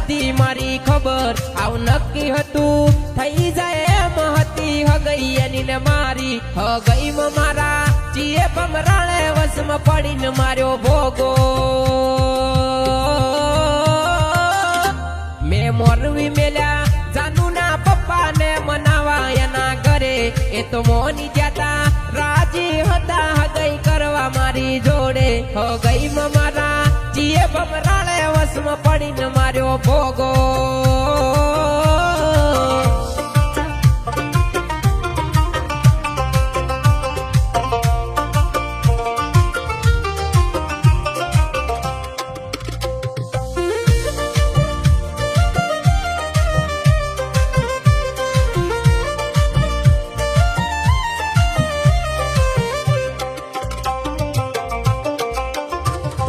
બધી મારી ખબર આવું નક્કી હતું થઈ જાય એમ હતી હગઈ એની ને મારી હગઈમાં મારા ચીએ ભમરાળે વસમાં પડીને માર્યો ભોગો મેં મોરવી મેલ્યા જાનુના પપ્પાને મનાવા એના ઘરે એ તો મોની જાતા રાજી હતા હગઈ કરવા મારી જોડે હગઈમાં મારા ચીએ ભમરાળે વસમાં પડીને માર્યો ભોગો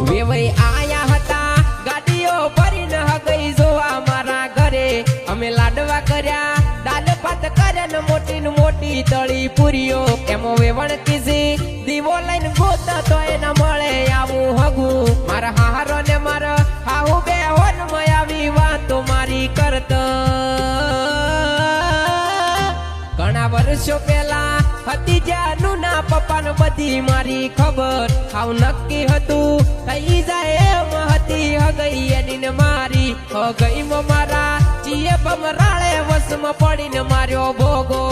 વેવાઈ આયા હતા ગાડીઓ ભરીને હગઈ જોવા મારા ઘરે અમે લાડવા કર્યા દાલ ભાત કર્યા ને મોટી તળી પૂરીઓ એમો વેવણ કીધી દીવો લઈને ગોતા તો એના મળે આવું હગું મારા હારો ને મારા હાહુ બે હોન માં આવી વાતો મારી કરતા ઘણા વર્ષો પહેલા હતી જાનું ના પપ્પાને બધી મારી ખબર હાવ નક્કી હતું થઈ જાય એમ હતી હગઈ એની ને મારી હગઈમાં મારા ચીએ ભમરાળે વસમાં પડીને માર્યો ભોગો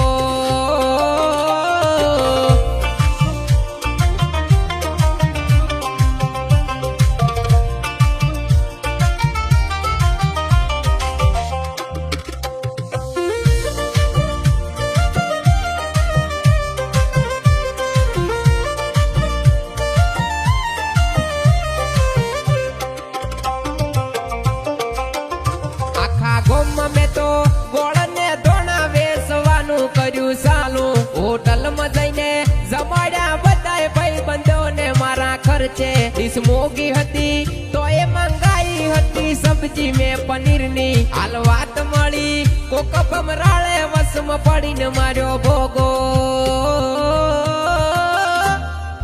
મેં તો ગોળ ને ધોણા વેચવાનું કર્યું સાલું હોટલમાં જઈને જમાડ્યા બધાય ભાઈ બંધો ને મારા ખર્ચે ડીશ મોગી હતી તો એ મંગાઈ હતી સબ્જી મેં પનીરની હાલ વાત મળી કોક ભમરાળે વસમાં પડીને માર્યો ભોગો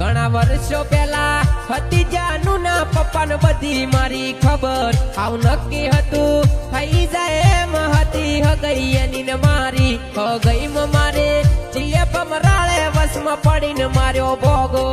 ઘણા વર્ષો પહેલા હતી જાનું ના પપ્પાને બધી મારી ખબર આવ નક્કી હતું થઈ જાય એમ હતી હગઈ એની ને મારી હગઈમાં મારે ચીએ ભમરાળે વસમાં પડીને માર્યો ભોગો